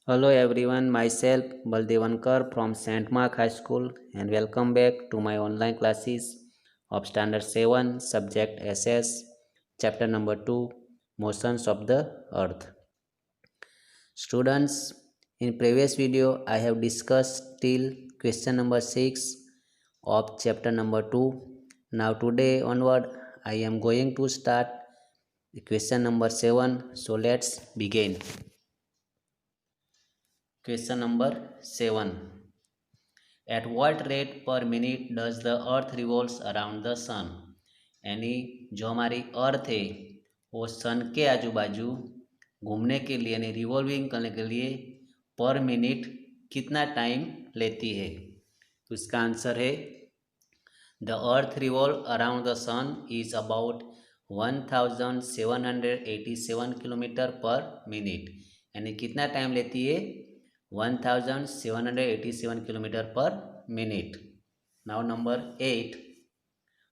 Hello everyone, myself Baldevankar from St. Mark High School and welcome back to my online classes of Standard 7 subject SS chapter number 2 Motions of the Earth. Students, in previous video I have discussed till question number 6 of chapter number 2. Now today onward I am going to start the question number 7. So let's begin. Question number 7. At what rate per minute does the earth revolves around the sun? यानी जो हमारी अर्थ है वो सन के आजू बाजू घूमने के लिए यानी रिवॉल्विंग करने के लिए पर मिनट कितना टाइम लेती है। तो इसका आंसर है the earth revolve around the sun is about 1787 kilometre per minute, यानी कितना टाइम लेती है 1787 kilometer per minute. Now number 8.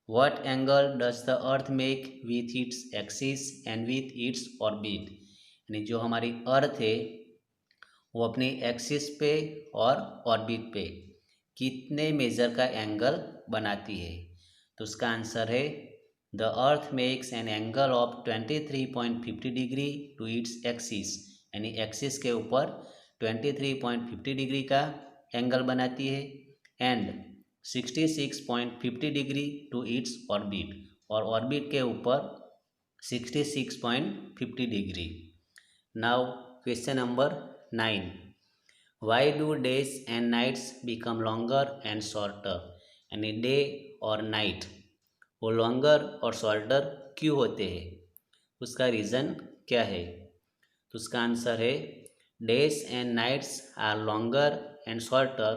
What angle does the earth make with its axis and with its orbit? यानी जो हमारी अर्थ है वो अपनी एक्सिस पे और ऑर्बिट पे कितने मेजर का एंगल बनाती है। तो उसका आंसर है the earth makes an angle of 23.50 degree to its axis, यानी एक्सिस के ऊपर 23.50 डिग्री का एंगल बनाती है and 66.50 degree to its orbit, और ऑर्बिट के ऊपर 66.50 degree. Now question number 9. Why do days and nights become longer and shorter, यानी डे और नाइट वो लॉन्गर और शॉर्टर क्यों होते हैं, उसका रीज़न क्या है। तो उसका आंसर है days and nights are longer and shorter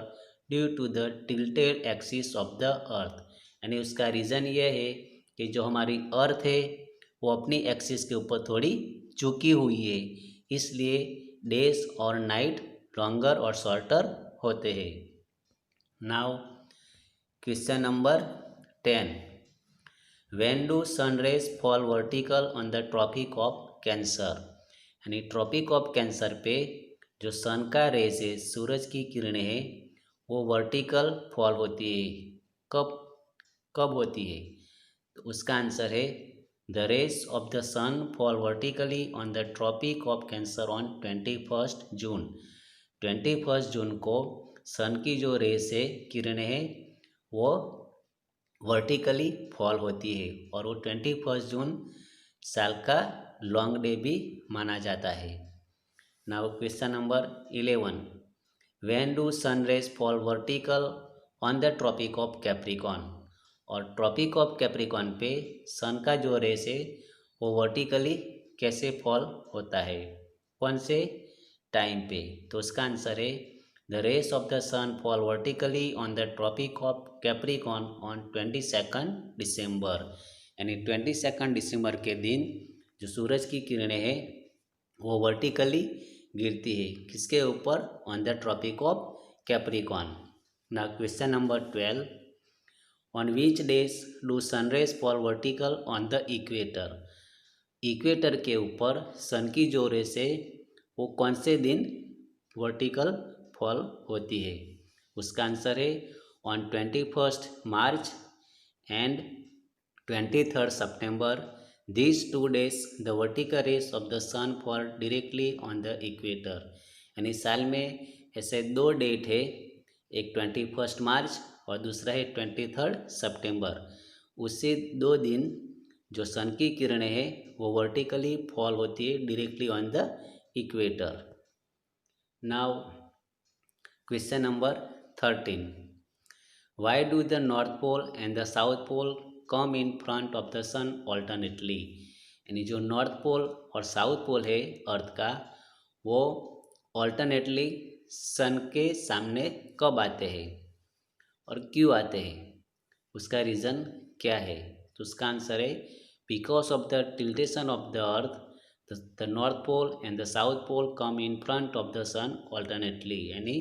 due to the tilted axis of the earth, यानी उसका रीज़न ये है कि जो हमारी अर्थ है वो अपनी एक्सिस के ऊपर थोड़ी झुकी हुई है, इसलिए डेज और नाइट लॉन्गर और शॉर्टर होते हैं। Now question number 10. When do sun rays fall vertical on the Tropic of Cancer, यानी ट्रॉपिक ऑफ कैंसर पे जो सन का रेज है, सूरज की किरणें हैं, वो वर्टिकल फॉल होती है। कब कब होती है। तो उसका आंसर है the rays of the sun fall vertically on the Tropic of Cancer on 21 June. 21 जून को सन की जो रेज है, किरणें हैं, वो वर्टिकली फॉल होती है और वो 21 जून साल का लॉन्ग डे भी माना जाता है। Now question number 11. When do sun rays fall vertical on the Tropic of Capricorn, और ट्रॉपिक ऑफ कैप्रिकॉन पे सन का जो रेस है वो वर्टिकली कैसे फॉल होता है, कौन से टाइम पे। तो उसका आंसर है the rays of the sun fall vertically on the Tropic of Capricorn on 22 December, यानी 22 दिसंबर के दिन जो सूरज की किरणें हैं वो वर्टिकली गिरती है, किसके ऊपर, on the Tropic of Capricorn. ना question number 12. On which days do sunrays fall vertical on the equator, equator के ऊपर सन की जो रेस है वो कौन से दिन वर्टिकल फॉल होती है। उसका आंसर है on 21 March and 23 September. These 2 days the vertical rays of the sun fall directly on the equator, यानी साल में ऐसे 2 डेट है, एक 21 मार्च और दूसरा है 23 सितंबर। उससे 2 दिन जो सन की किरणें हैं वो वर्टिकली फॉल होती है directly on the equator. Now question number 13. Why do the north pole and the south pole come in front of the sun alternately, यानी जो नॉर्थ पोल और साउथ पोल है अर्थ का वो ऑल्टरनेटली सन के सामने कब आते हैं और क्यों आते हैं, उसका रीज़न क्या है। तो उसका आंसर है because of the tiltation of the earth the north pole and the south pole come in front of the sun alternately, यानी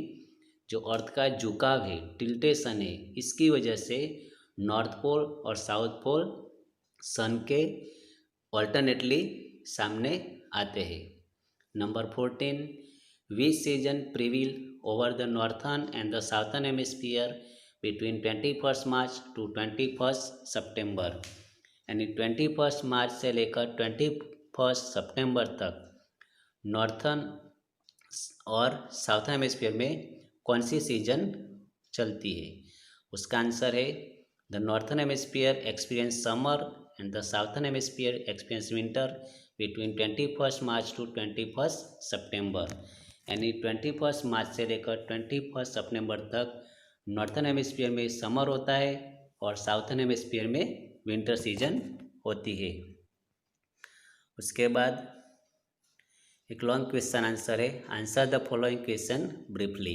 जो अर्थ का झुकाव है, टिल्टेशन है, इसकी वजह से नॉर्थ पोल और साउथ पोल सन के ऑल्टरनेटली सामने आते हैं। Number 14. Which season prevail over the northern and the southern hemisphere between 21st March to 21st September? यानी 21st मार्च से लेकर 21st सितंबर तक नॉर्थन और साउथर्न हेमिस्फीयर में कौन सी सीजन चलती है? उसका आंसर है the northern hemisphere experience summer and the southern hemisphere experience winter between 21st March to 21st September. यानी 21st मार्च से लेकर 21st सितंबर तक नॉर्थन हेमिस्फीयर में समर होता है और साउथर्न हेमिस्फीयर में विंटर सीजन होती है। उसके बाद एक लॉन्ग क्वेश्चन आंसर है, answer the following question briefly.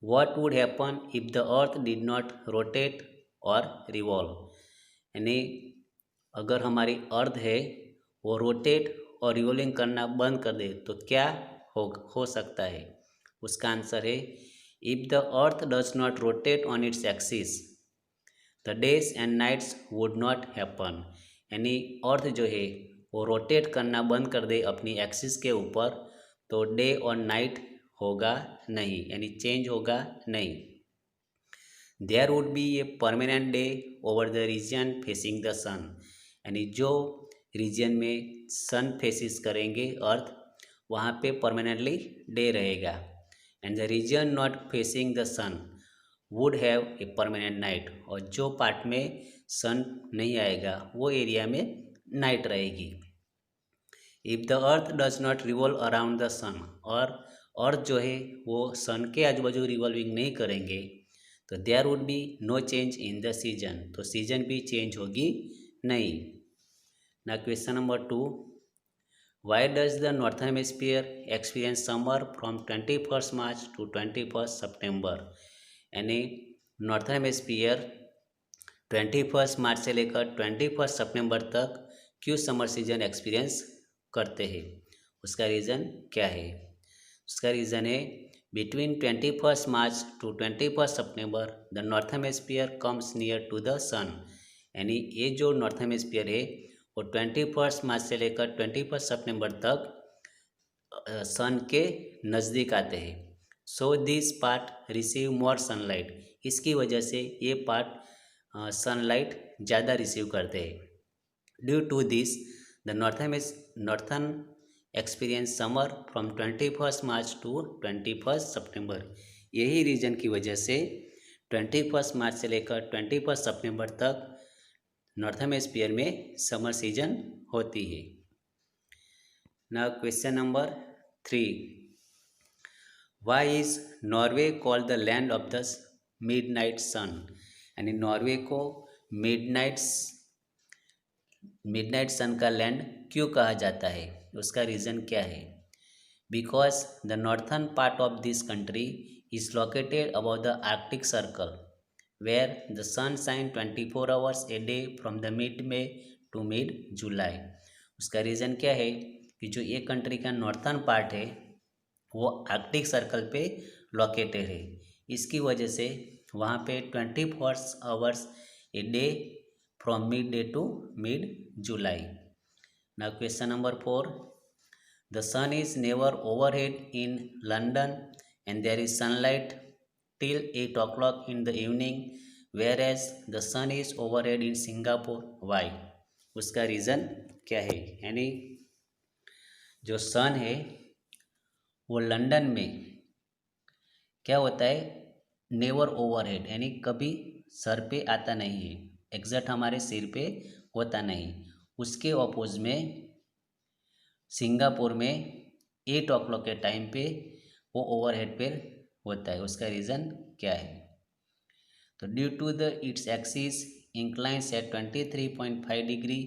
What would happen if the earth did not rotate और रिवॉल्व? यानी अगर हमारी अर्थ है वो रोटेट और रिवॉल्विंग करना बंद कर दे तो क्या हो सकता है? उसका आंसर है if the earth does not rotate on its axis the days and nights would not happen. यानी अर्थ जो है वो रोटेट करना बंद कर दे अपनी एक्सिस के ऊपर तो डे और नाइट होगा नहीं, यानी चेंज होगा नहीं। There would be a permanent day over the region facing the sun. यानी जो रीजन में सन फेसिस करेंगे अर्थ वहाँ पे परमानेंटली डे रहेगा। And the region not facing the sun would have a permanent night. और जो पार्ट में सन नहीं आएगा वो एरिया में नाइट रहेगी। If the earth does not revolve around the sun, और अर्थ जो है वो सन के आजू बाजू रिवॉल्विंग नहीं करेंगे तो there would be no change in the season, तो सीजन भी चेंज होगी नहीं। ना question number 2, why does the northern hemisphere experience summer from 21st March to 21st September? यानी नॉर्थन हेमिस्फीयर 21st मार्च से लेकर 21st सितंबर तक क्यों समर सीजन एक्सपीरियंस करते हैं? उसका रीज़न क्या है? उसका रीज़न है between 21st March to 21st September the north hemisphere comes near to the sun. यानी ये जो नॉर्थ हेमिस्फीयर है वो 21st मार्च से लेकर 21st सितंबर तक सन के नज़दीक आते हैं। So this part receive more sunlight, इसकी वजह से ये पार्ट सनलाइट ज़्यादा रिसीव करते हैं। Due to this the northern experience summer from 21st March to 21st September. यही रीजन की वजह से 21st मार्च से लेकर 21st सितंबर तक नॉर्थ हेमिस्फीयर में समर सीजन होती है। Now question number 3, why is Norway called the land of the midnight sun? यानी नॉर्वे को मिडनाइट सन का लैंड क्यों कहा जाता है? उसका रीज़न क्या है? Because the northern part of this country is located about the Arctic Circle where the sun shine 24 hours a day from the mid May to mid July. उसका रीज़न क्या है कि जो ये कंट्री का नॉर्थन पार्ट है वो Arctic circle पे लोकेटेड है, इसकी वजह से वहाँ पे 24 hours a day from mid day to mid July. Now question number 4, the sun is never overhead in London and there is sunlight till 8 o'clock in the evening whereas the sun is overhead in Singapore, why? उसका reason क्या है? यानी जो सन है वो London में क्या होता है, नेवर ओवरहेड, यानी कभी सर पे आता नहीं है, एग्जैक्ट हमारे सिर पे होता नहीं। उसके अपोज में सिंगापुर में 8 o'clock के टाइम पे वो ओवरहेड पे होता है। उसका रीज़न क्या है? तो due to the its axis inclines at 23.5 degree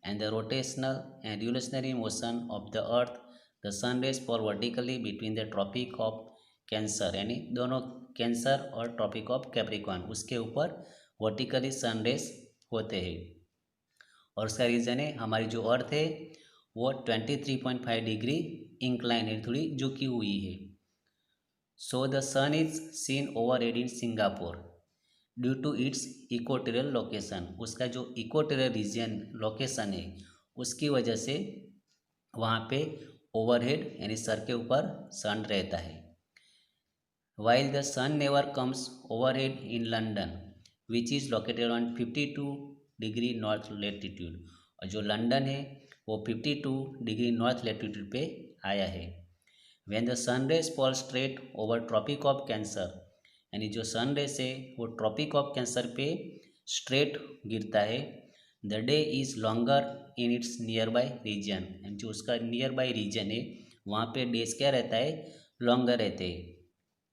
and the rotational and revolutionary motion of the earth the sun rays fall vertically between the Tropic of Cancer, यानी दोनों कैंसर और ट्रॉपिक ऑफ कैप्रिकॉर्न उसके ऊपर vertically sun rays होते हैं। और उसका reason है हमारी जो अर्थ है वो 23.5 डिग्री इंक्लाइन है, थोड़ी झुकी हुई है। So the sun is seen overhead in Singapore due to its equatorial location. उसका जो इक्वेटोरियल रीजन लोकेशन है उसकी वजह से वहाँ पे ओवरहेड यानी सर के ऊपर सन रहता है। While the sun never comes overhead in London which is located on 52 degree north latitude, और जो लंदन है वो 52 डिग्री नॉर्थ लेटीट्यूड पे आया है। When the sun rays fall straight over Tropic of Cancer, यानी जो सन रेज है वो ट्रॉपिक ऑफ कैंसर पे स्ट्रेट गिरता है। The day is longer in its nearby region, जो उसका नियर बाई रीजन है वहाँ पे डेज क्या रहता है, लॉन्गर रहते हैं।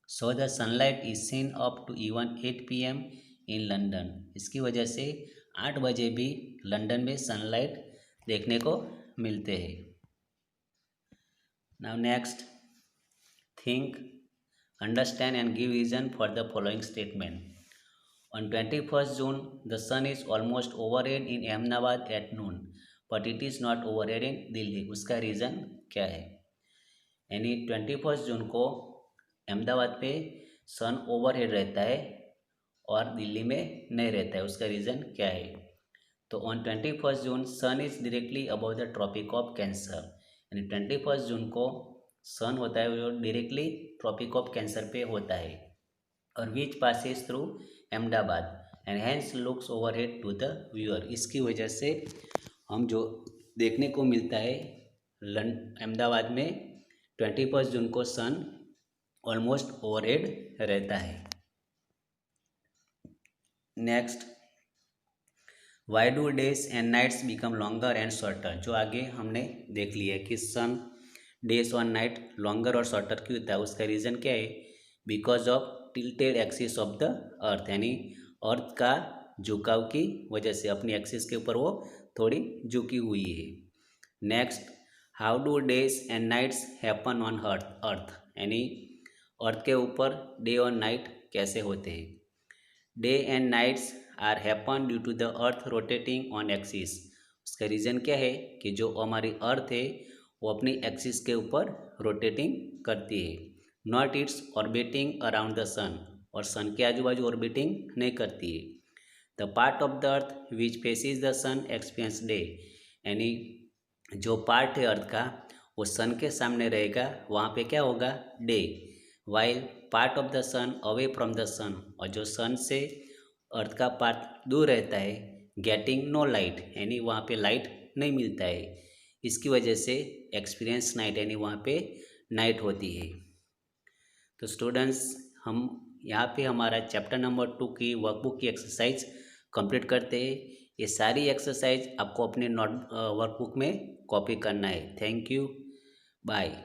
So the sunlight is seen up to even 8 PM in London, इसकी वजह से 8 बजे भी लंदन में सनलाइट देखने को मिलते हैं। Now next, think, understand and give reason for the following statement. On 21st June, the sun is almost overhead in Ahmedabad at noon, but it is not overhead in Delhi. उसका reason क्या है? यानी 21 जून को अहमदाबाद पे सन overhead रहता है और दिल्ली में नहीं रहता है, उसका रीज़न क्या है? तो on 21 June sun is directly above the Tropic of Cancer, यानी 21 जून को सन होता है वो डायरेक्टली ट्रॉपिक ऑफ कैंसर पे होता है, और which passes through Ahmedabad and hence looks overhead to the viewer, इसकी वजह से हम जो देखने को मिलता है अहमदाबाद में 21 जून को सन ऑलमोस्ट ओवरहेड रहता है। Next, why do days and nights become longer and shorter, जो आगे हमने देख लिया कि सन डेज और नाइट लॉन्गर और शॉर्टर क्यों होता है, उसका रीज़न क्या है? Because of tilted axis of the earth, यानी अर्थ का झुकाव की वजह से अपनी एक्सिस के ऊपर वो थोड़ी झुकी हुई है। Next, how do days and nights happen on earth, यानी अर्थ के ऊपर डे और नाइट कैसे होते हैं? Day and nights are happen due to the earth rotating on axis, उसका रीज़न क्या है कि जो हमारी अर्थ है वो अपनी एक्सिस के ऊपर रोटेटिंग करती है, not its orbiting around the sun, और सन के आजू बाजू ऑर्बिटिंग नहीं करती है। The part of the earth which faces the sun experience day, यानी जो पार्ट है अर्थ का वो सन के सामने रहेगा, वहाँ पे क्या होगा? Day. While part of the sun away from the sun, और जो सन से अर्थ का पार्ट दूर रहता है, गेटिंग नो लाइट, यानी वहाँ पे लाइट नहीं मिलता है, इसकी वजह से एक्सपीरियंस नाइट, यानी वहाँ पे नाइट होती है। तो स्टूडेंट्स, हम यहाँ पे हमारा चैप्टर नंबर 2 की वर्कबुक की एक्सरसाइज कंप्लीट करते हैं। ये सारी एक्सरसाइज आपको अपने नोट वर्कबुक में कॉपी करना है। Thank you, bye.